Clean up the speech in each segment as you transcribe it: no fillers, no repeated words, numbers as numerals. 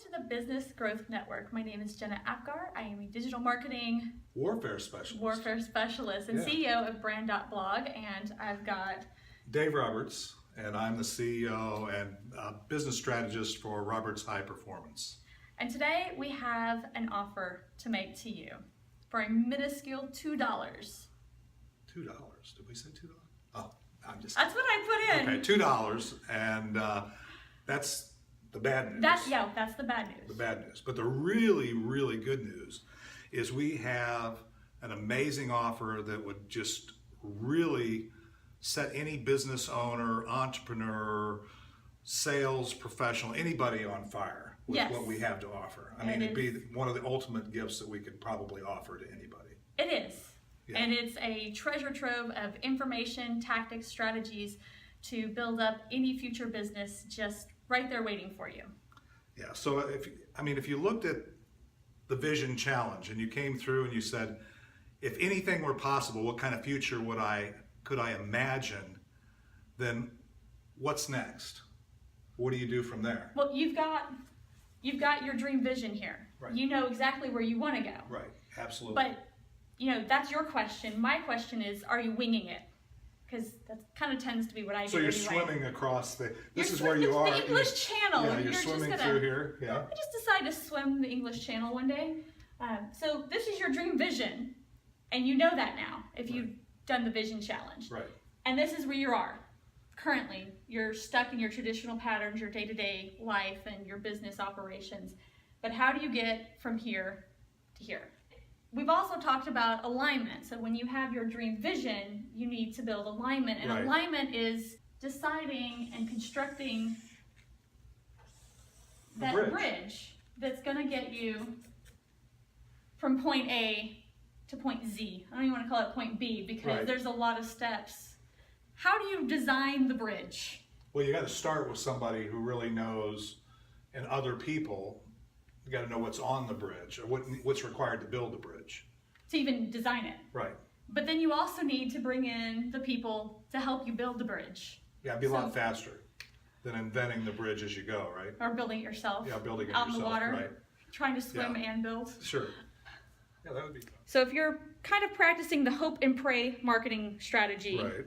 to the Business Growth Network. My name is Jenna Apgar. I am a digital marketing Warfare specialist and CEO of Brand.blog, and I've got Dave Roberts, and I'm the CEO and business strategist for Roberts High Performance. And today we have an offer to make to you for a minuscule $2. $2? Did we say $2? Oh, I'm just. That's what I put in. Okay, $2, and that's the bad news. That's the bad news. The bad news. But the really, really good news is we have an amazing offer that would just really set any business owner, entrepreneur, sales professional, anybody on fire with what we have to offer. I mean, it'd be one of the ultimate gifts that we could probably offer to anybody. It is. Yeah. And it's a treasure trove of information, tactics, strategies to build up any future business just right there waiting for you. Yeah, so if you looked at the Vision Challenge and you came through and you said, if anything were possible, what kind of future could I imagine, then what's next? What do you do from there? Well, you've got your dream vision here. Right. You know exactly where you want to go. Right, absolutely. But, that's your question. My question is, are you winging it? Because that kind of tends to be what I do. So you're anyway. Swimming across this is You're where you are. The English Channel. Yeah, you're swimming just through here. Yeah. I just decided to swim the English Channel one day. So this is your dream vision, and you know that now if you've done the Vision Challenge. Right. And this is where you are. Currently, you're stuck in your traditional patterns, your day-to-day life, and your business operations. But how do you get from here to here? We've also talked about alignment. So when you have your dream vision, you need to build alignment. And alignment is deciding and constructing that bridge that's going to get you from point A to point Z. I don't even want to call it point B because there's a lot of steps. How do you design the bridge? Well, you got to start with somebody who really knows, and other people. You got to know what's on the bridge or what's required to build the bridge. To even design it. Right. But then you also need to bring in the people to help you build the bridge. Yeah, it'd be a lot faster than inventing the bridge as you go, right? Or building it yourself. Yeah, building it out yourself. In the water, right. Trying to swim and build. Sure. Yeah, that would be fun. So if you're kind of practicing the hope and pray marketing strategy, right.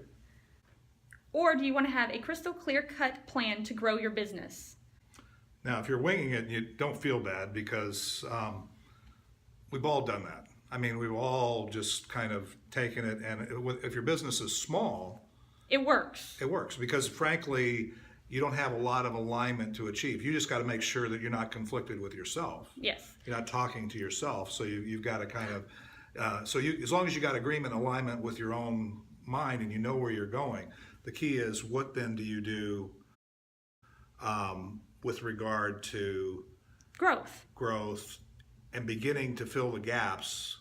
Or do you want to have a crystal clear-cut plan to grow your business? Now, if you're winging it, you don't feel bad because we've all done that. I mean, we've all just kind of taken it, and if your business is small, it works. It works because, frankly, you don't have a lot of alignment to achieve. You just got to make sure that you're not conflicted with yourself. Yes. You're not talking to yourself, so you've got to kind of, as long as you got agreement and alignment with your own mind and you know where you're going, the key is what then do you do with regard to growth and beginning to fill the gaps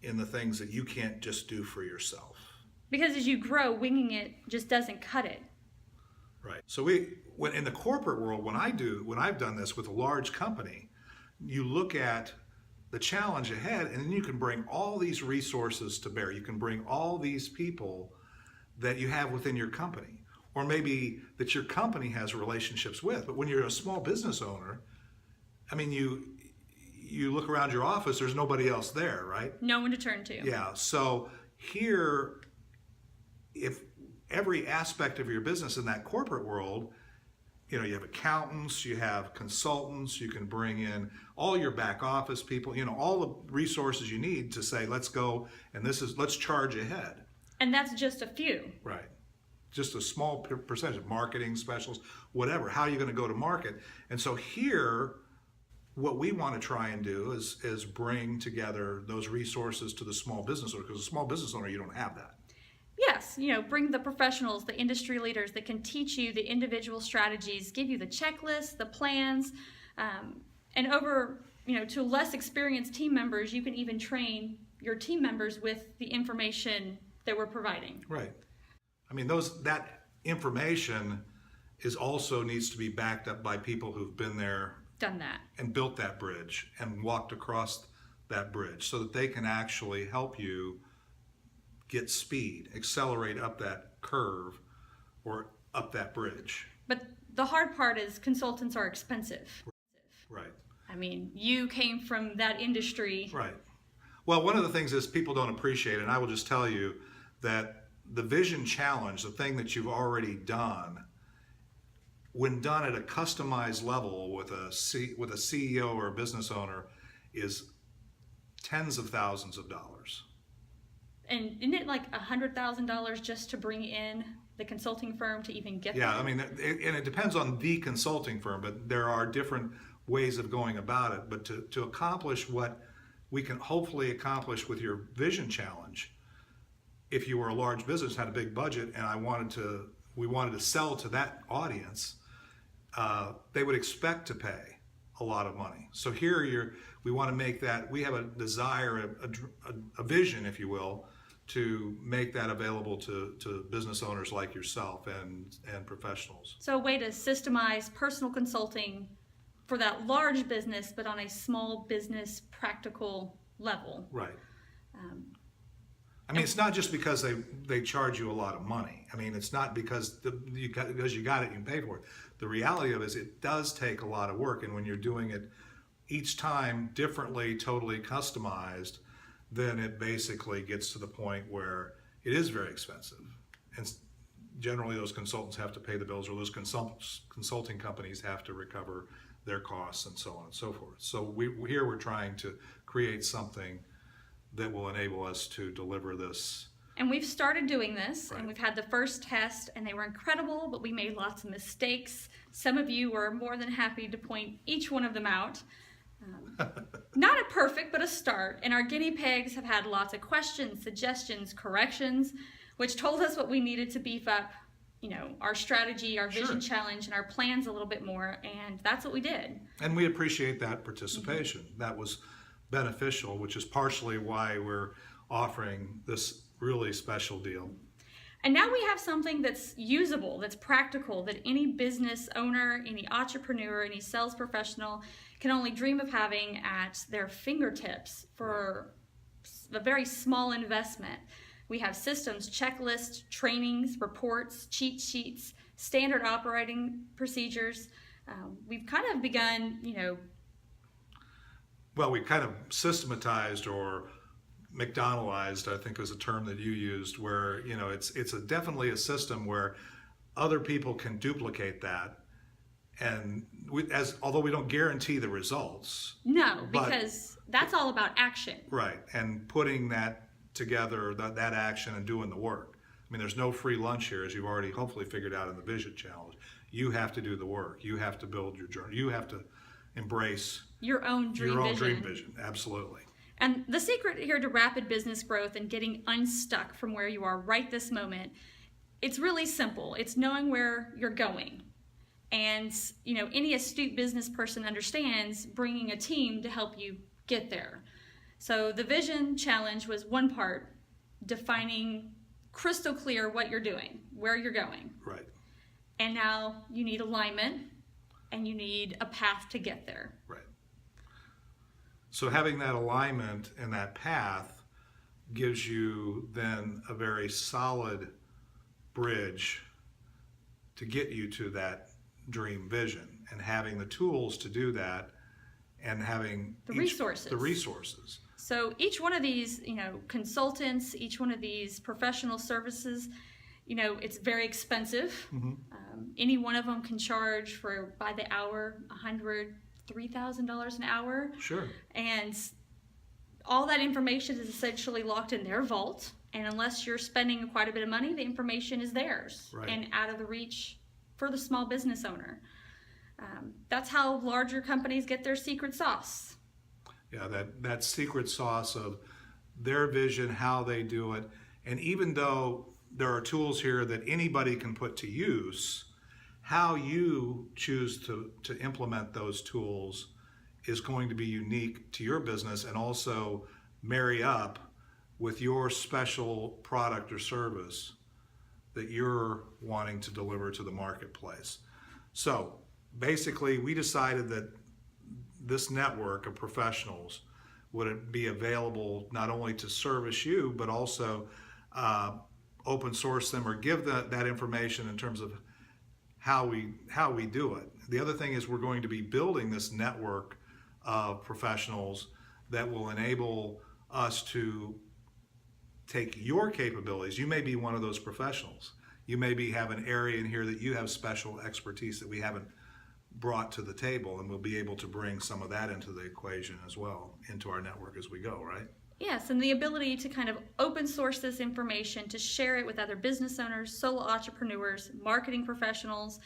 in the things that you can't just do for yourself. Because as you grow, winging it just doesn't cut it. Right. So when in the corporate world, when I've done this with a large company, you look at the challenge ahead and then you can bring all these resources to bear. You can bring all these people that you have within your company, or maybe that your company has relationships with. But when you're a small business owner, I mean, you look around your office, there's nobody else there, right? No one to turn to. Yeah, so here, if every aspect of your business in that corporate world, you have accountants, you have consultants, you can bring in all your back office people, all the resources you need to say, let's go, and let's charge ahead. And that's just a few. Right. Just a small percentage of marketing specialists, whatever. How are you going to go to market? And so here, what we want to try and do is bring together those resources to the small business owner, because a small business owner, you don't have that. Yes, bring the professionals, the industry leaders that can teach you the individual strategies, give you the checklist, the plans, and over, to less experienced team members, you can even train your team members with the information that we're providing. Right. I mean, that information also needs to be backed up by people who've been there, done that, and built that bridge and walked across that bridge so that they can actually help you get speed, accelerate up that curve or up that bridge. But the hard part is consultants are expensive. Right. I mean, you came from that industry. Right. Well, one of the things is people don't appreciate, and I will just tell you that the vision challenge, the thing that you've already done, when done at a customized level with a CEO or a business owner, is tens of thousands of dollars. And isn't it like $100,000 just to bring in the consulting firm to even get Yeah, there? I mean, and it depends on the consulting firm, but there are different ways of going about it. But to accomplish what we can hopefully accomplish with your vision challenge, if you were a large business, had a big budget, and we wanted to sell to that audience, they would expect to pay a lot of money. So here we want to make that, we have a desire, a vision, if you will, to make that available to business owners like yourself and professionals. So a way to systemize personal consulting for that large business, but on a small business practical level. Right. I mean, it's not just because they charge you a lot of money. I mean, it's not because you got it, you can pay for it. The reality of it is it does take a lot of work, and when you're doing it each time differently, totally customized, then it basically gets to the point where it is very expensive. And generally those consultants have to pay the bills, or those consulting companies have to recover their costs, and so on and so forth. So we're trying to create something that will enable us to deliver this. And we've started doing this, Right. and we've had the first test, and they were incredible, but we made lots of mistakes. Some of you were more than happy to point each one of them out. Not a perfect, but a start. And our guinea pigs have had lots of questions, suggestions, corrections, which told us what we needed to beef up, our strategy, our vision challenge, and our plans a little bit more. And that's what we did. And we appreciate that participation. That was beneficial, which is partially why we're offering this really special deal. And now we have something that's usable, that's practical, that any business owner, any entrepreneur, any sales professional can only dream of having at their fingertips for a very small investment. We have systems, checklists, trainings, reports, cheat sheets, standard operating procedures. We've kind of begun, Well, we kind of systematized or McDonaldized, I think was a term that you used, where it's definitely a system where other people can duplicate that, and although we don't guarantee the results. No, because that's all about action. Right, and putting that together, that action, and doing the work. I mean, there's no free lunch here, as you've already hopefully figured out in the Vision Challenge. You have to do the work. You have to build your journey. You have to embrace your own dream vision. Absolutely. And the secret here to rapid business growth and getting unstuck from where you are right this moment, it's really simple. It's knowing where you're going. And, any astute business person understands bringing a team to help you get there. So the vision challenge was one part, defining crystal clear what you're doing, where you're going. Right. And now you need alignment, and you need a path to get there. Right. So having that alignment and that path gives you then a very solid bridge to get you to that dream vision, and having the tools to do that, and having the resources. So each one of these, consultants, each one of these professional services, it's very expensive. Mm-hmm. Any one of them can charge by the hour $100,000, $3,000 an hour. Sure. And all that information is essentially locked in their vault. And unless you're spending quite a bit of money, the information is theirs, right, and out of the reach for the small business owner. That's how larger companies get their secret sauce. Yeah, that secret sauce of their vision, how they do it. And even though there are tools here that anybody can put to use, how you choose to implement those tools is going to be unique to your business, and also marry up with your special product or service that you're wanting to deliver to the marketplace. So basically, we decided that this network of professionals would be available not only to service you, but also open source them, or give that information in terms of how we do it. the other thing is we're going to be building this network of professionals that will enable us to take your capabilities. You may be one of those professionals. You maybe have an area in here that you have special expertise that we haven't brought to the table, and we'll be able to bring some of that into the equation as well, into our network as we go, right? Yes, and the ability to kind of open source this information, to share it with other business owners, solo entrepreneurs, marketing professionals,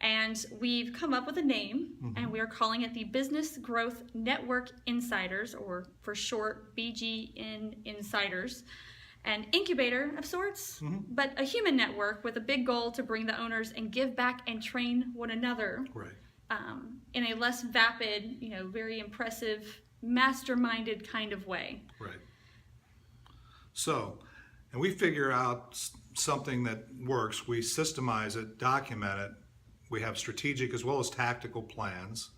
and we've come up with a name, and we are calling it the Business Growth Network Insiders, or for short, BGNInsiders. An incubator of sorts, but a human network with a big goal to bring the owners and give back and train one another, Right. In a less vapid, very impressive, masterminded kind of way. Right. So, and we figure out something that works. We systemize it, document it. We have strategic as well as tactical plans.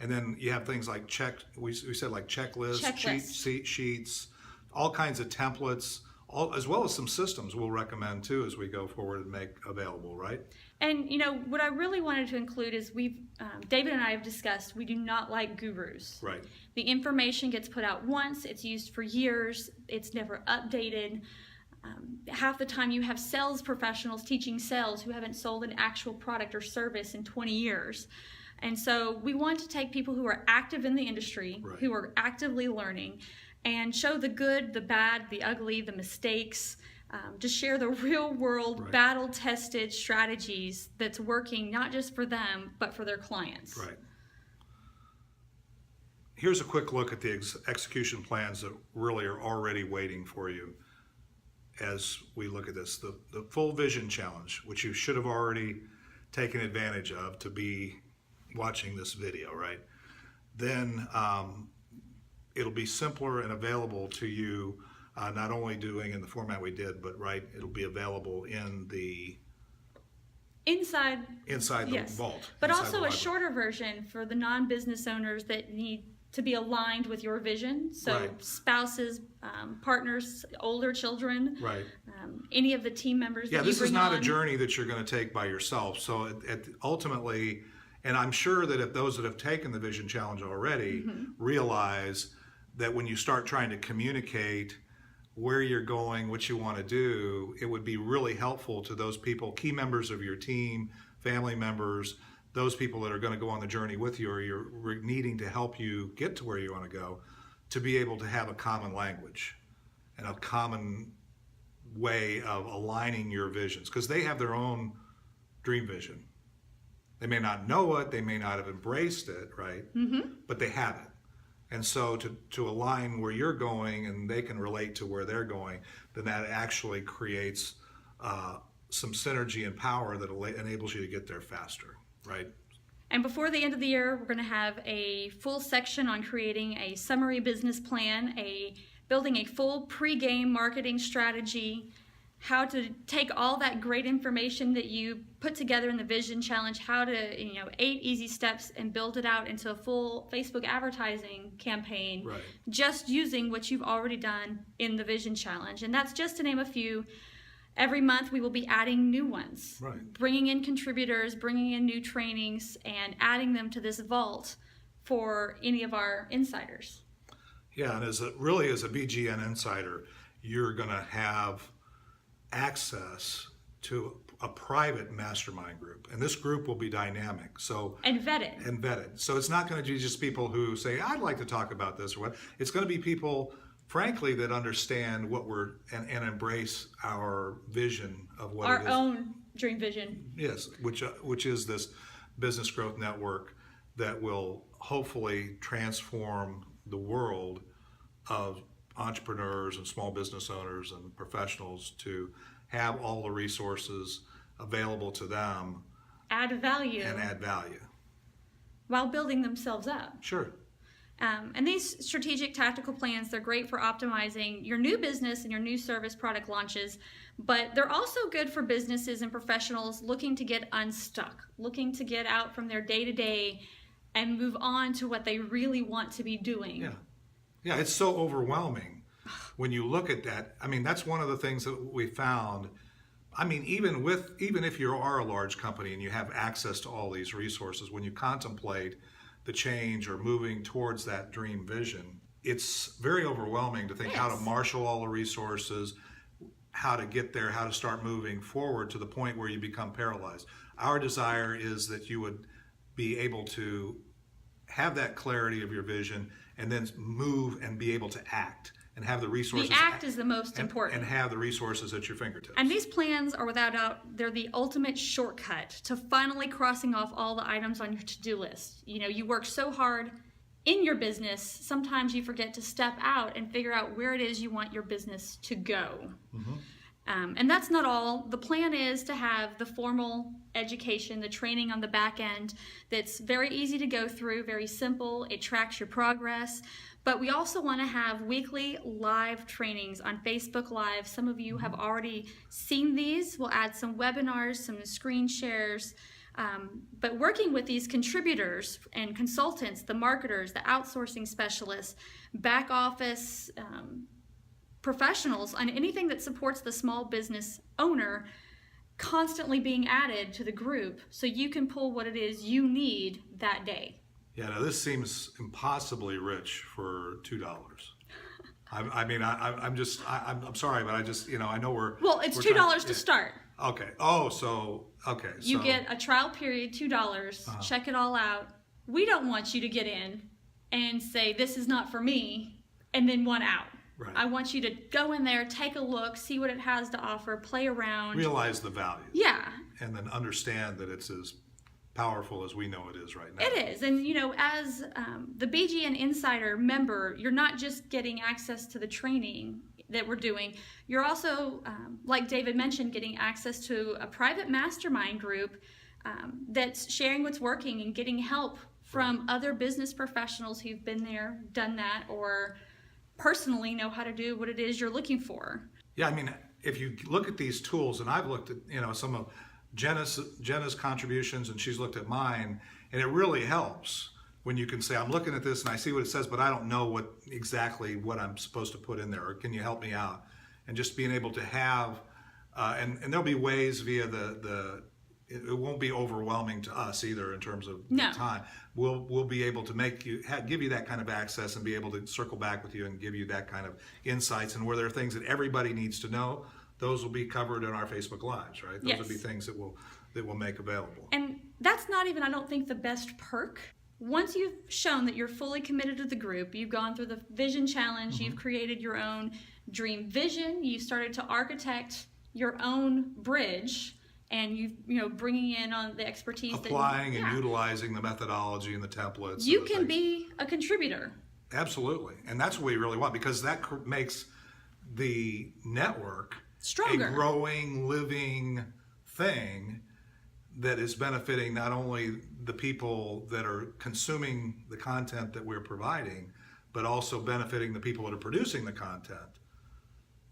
And then you have things like we said like checklists, sheets, all kinds of templates, as well as some systems we'll recommend too as we go forward and make available, right? And what I really wanted to include is David and I have discussed, we do not like gurus. Right. The information gets put out once, it's used for years, it's never updated. Half the time you have sales professionals teaching sales who haven't sold an actual product or service in 20 years. And so we want to take people who are active in the industry, Right. who are actively learning, and show the good, the bad, the ugly, the mistakes, to share the real world, Right. battle-tested strategies that's working not just for them, but for their clients. Right. Here's a quick look at the execution plans that really are already waiting for you as we look at this. The full vision challenge, which you should have already taken advantage of to be watching this video, right? Then it'll be simpler and available to you, not only doing in the format we did, but it'll be available in the Inside the yes. vault. But inside also the a library. shorter version for the non-business owners that need to be aligned with your vision. So Right. spouses, partners, older children, Right. any of the team members Yeah, that you this bring is not on. a journey that you're going to take by yourself. So ultimately, and I'm sure that if those that have taken the Vision Challenge already realize that when you start trying to communicate where you're going, what you want to do, it would be really helpful to those people, key members of your team, family members, those people that are going to go on the journey with you or you're needing to help you get to where you want to go, to be able to have a common language and a common way of aligning your visions, because they have their own dream vision. They may not know it, they may not have embraced it, right? But they have it. And so to align where you're going and they can relate to where they're going, then that actually creates some synergy and power that enables you to get there faster, right? And before the end of the year, we're going to have a full section on creating a summary business plan, building a full pre-game marketing strategy, how to take all that great information that you put together in the Vision Challenge, how to, 8 easy steps and build it out into a full Facebook advertising campaign, Right. just using what you've already done in the Vision Challenge. And that's just to name a few. Every month we will be adding new ones, Right. bringing in contributors, bringing in new trainings, and adding them to this vault for any of our insiders. Yeah, and as a BGN insider, you're going to have access to a private mastermind group, and this group will be dynamic. And vetted. So it's not going to be just people who say, I'd like to talk about this or what. It's going to be people, frankly, that understand what and embrace our vision of what Our it is. own dream vision. Yes, which is this business growth network that will hopefully transform the world of entrepreneurs and small business owners and professionals to have all the resources available to them Add value. and add value. While building themselves up. Sure. And these strategic tactical plans, they're great for optimizing your new business and your new service product launches, but they're also good for businesses and professionals looking to get unstuck, looking to get out from their day-to-day and move on to what they really want to be doing. Yeah. Yeah, it's so overwhelming when you look at that. I mean, that's one of the things that we found I mean, even if you are a large company and you have access to all these resources, when you contemplate the change or moving towards that dream vision, it's very overwhelming to think how to marshal all the resources, how to get there, how to start moving forward to the point where you become paralyzed. Our desire is that you would be able to have that clarity of your vision and then move and be able to act and have the resources. The act is the most important. And have the resources at your fingertips. And these plans are without doubt, they're the ultimate shortcut to finally crossing off all the items on your to-do list. You know, you work so hard in your business, sometimes you forget to step out and figure out where it is you want your business to go. And that's not all. The plan is to have the formal education, the training on the back end that's very easy to go through, very simple. It tracks your progress. But we also want to have weekly live trainings on Facebook Live. Some of you have already seen these. We'll add some webinars, some screen shares. But working with these contributors and consultants, the marketers, the outsourcing specialists, back office professionals on anything that supports the small business owner, constantly being added to the group so you can pull what it is you need that day. Yeah, now this seems impossibly rich for $2. I'm sorry, but I just, I know we're... Well, it's $2 to start. Okay. Oh, so, okay. You get a trial period, $2, check it all out. We don't want you to get in and say, this is not for me, and then want out. Right. I want you to go in there, take a look, see what it has to offer, play around. Realize the value. Yeah. And then understand that it's as powerful as we know it is right now. It is. And, as the BGN Insider member, you're not just getting access to the training that we're doing. You're also, like David mentioned, getting access to a private mastermind group that's sharing what's working and getting help from other business professionals who've been there, done that, or personally know how to do what it is you're looking for. Yeah, I mean, if you look at these tools, and I've looked at, some of Jenna's contributions, and she's looked at mine, and it really helps when you can say, I'm looking at this and I see what it says, but I don't know exactly what I'm supposed to put in there, or can you help me out? And just being able to have, and there'll be ways via it won't be overwhelming to us either in terms of time. We'll be able to give you that kind of access and be able to circle back with you and give you that kind of insights. And where there are things that everybody needs to know, those will be covered in our Facebook Lives, right? Those will be things that we'll make available. And that's not even, I don't think, the best perk. Once you've shown that you're fully committed to the group, you've gone through the vision challenge, you've created your own dream vision, you started to architect your own bridge, and you've bringing in on the expertise, applying and utilizing the methodology and the templates. You can be a contributor. Absolutely, and that's what we really want, because that makes the network stronger, a growing, living thing that is benefiting not only the people that are consuming the content that we're providing, but also benefiting the people that are producing the content.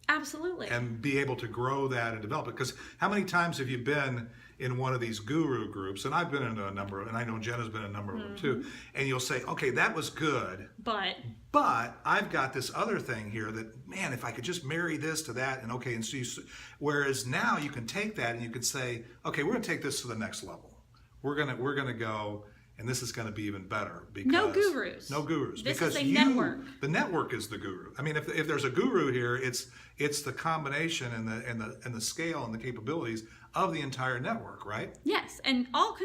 Absolutely. And be able to grow that and develop it. Because how many times have you been in one of these guru groups? And I've been in a number, and I know Jenna's been in a number of them too. And you'll say, okay, that was good. But I've got this other thing here that, man, if I could just marry this to that, and okay, and so whereas now you can take that and you can say, okay, we're going to take this to the next level. We're gonna go, and this is going to be even better. Because no gurus. No gurus. This because is a network. The network is the guru. I mean, if there's a guru here, it's the combination and the scale and the capabilities of the entire network, right? Yes, and all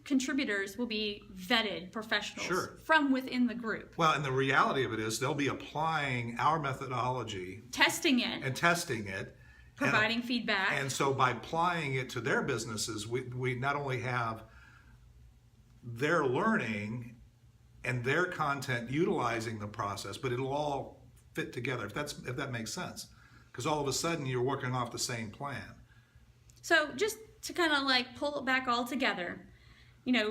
contributors will be vetted professionals from within the group. Well, and the reality of it is they'll be applying our methodology, testing it, providing feedback. And so by applying it to their businesses, we not only have their learning and their content utilizing the process, but it'll all fit together, if that makes sense. Because all of a sudden you're working off the same plan. So just to kind of like pull it back all together,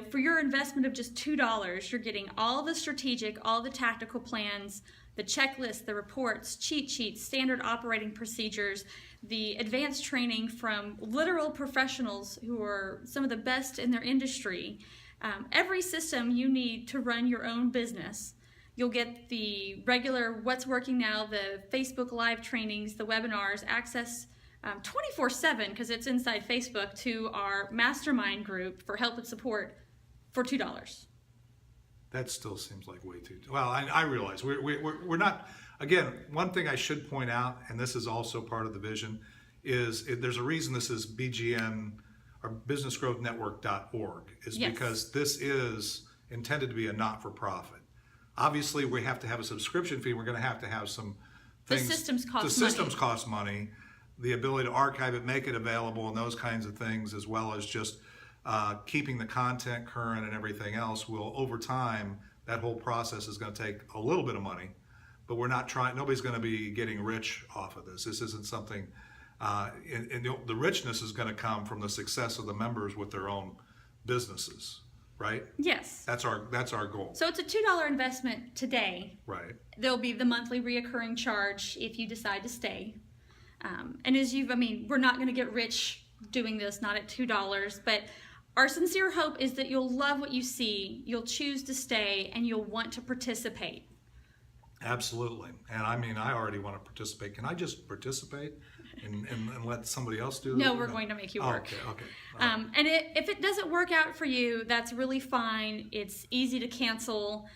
for your investment of just $2, you're getting all the strategic, all the tactical plans, the checklist, the reports, cheat sheets, standard operating procedures, the advanced training from literal professionals who are some of the best in their industry, every system you need to run your own business. You'll get the regular What's Working Now, the Facebook Live trainings, the webinars, access 24/7, because it's inside Facebook, to our mastermind group for help and support for $2. That still seems like way too. Well, I realize we're not. Again, one thing I should point out, and this is also part of the vision, is there's a reason this is BGN or businessgrowthnetwork.org, is Yes. because this is intended to be a not-for-profit. Obviously, we have to have a subscription fee. We're going to have some things. The systems cost the money. systems cost money. The ability to archive it, make it available, and those kinds of things, as well as just keeping the content current and everything else, will over time, that whole process is going to take a little bit of money, but we're not trying. Nobody's going to be getting rich off of this. This isn't something. And the richness is going to come from the success of the members with their own businesses, right? Yes. That's our goal. So it's a $2 investment today. Right. There'll be the monthly reoccurring charge if you decide to stay. And we're not going to get rich doing this, not at $2, but our sincere hope is that you'll love what you see, you'll choose to stay, and you'll want to participate. Absolutely. And I already want to participate. Can I just participate and let somebody else do it? No, we're going to make you work. Okay. And if it doesn't work out for you, that's really fine. It's easy to cancel.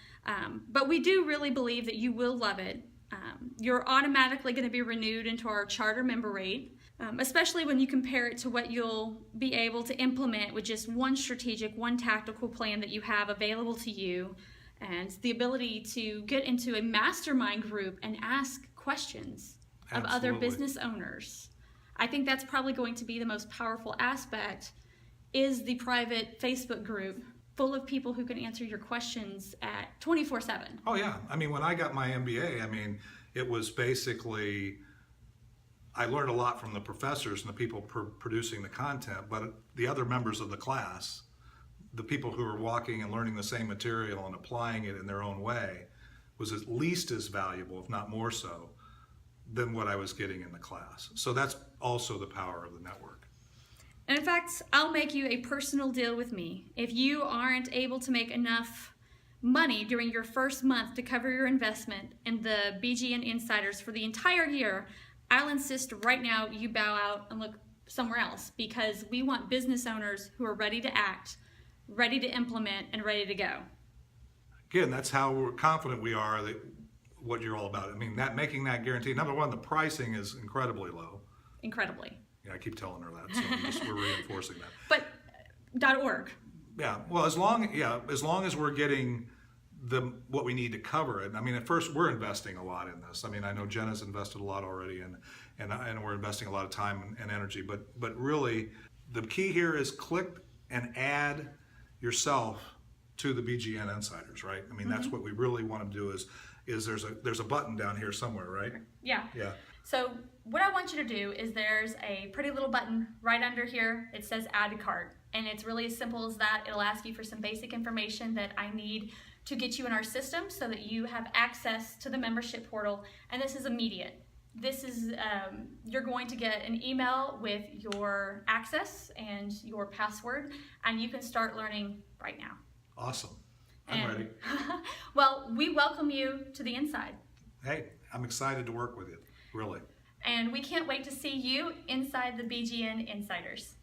But we do really believe that you will love it. You're automatically going to be renewed into our charter member rate, especially when you compare it to what you'll be able to implement with just one tactical plan that you have available to you, and the ability to get into a mastermind group and ask questions of other business owners. I think that's probably going to be the most powerful aspect, is the private Facebook group full of people who can answer your questions at 24/7. Oh yeah. When I got my MBA, it was basically, I learned a lot from the professors and the people producing the content, but the other members of the class, the people who were walking and learning the same material and applying it in their own way, was at least as valuable, if not more so, than what I was getting in the class. So that's also the power of the network. And in fact, I'll make you a personal deal with me. If you aren't able to make enough money during your first month to cover your investment in the BGNInsiders for the entire year, I'll insist right now you bow out and look somewhere else, because we want business owners who are ready to act, ready to implement, and ready to go. Again, that's how confident we are that what you're all about. Making that guarantee. Number one, the pricing is incredibly low. Incredibly. Yeah, I keep telling her that, so we're reinforcing that. But .org. Yeah, well, as long as we're getting what we need to cover it. At first we're investing a lot in this. I know Jenna's invested a lot already, and we're investing a lot of time and energy. But really, the key here is click and add yourself to the BGNInsiders, right? That's what we really want to do. Is there's a button down here somewhere, right? Yeah. Yeah. So what I want you to do is, there's a pretty little button right under here. It says add to cart, and it's really as simple as that. It'll ask you for some basic information that I need to get you in our system so that you have access to the membership portal, and this is immediate. This is, you're going to get an email with your access and your password, and you can start learning right now. Awesome. I'm ready. Well, we welcome you to the inside. Hey, I'm excited to work with you, really. And we can't wait to see you inside the BGNInsiders.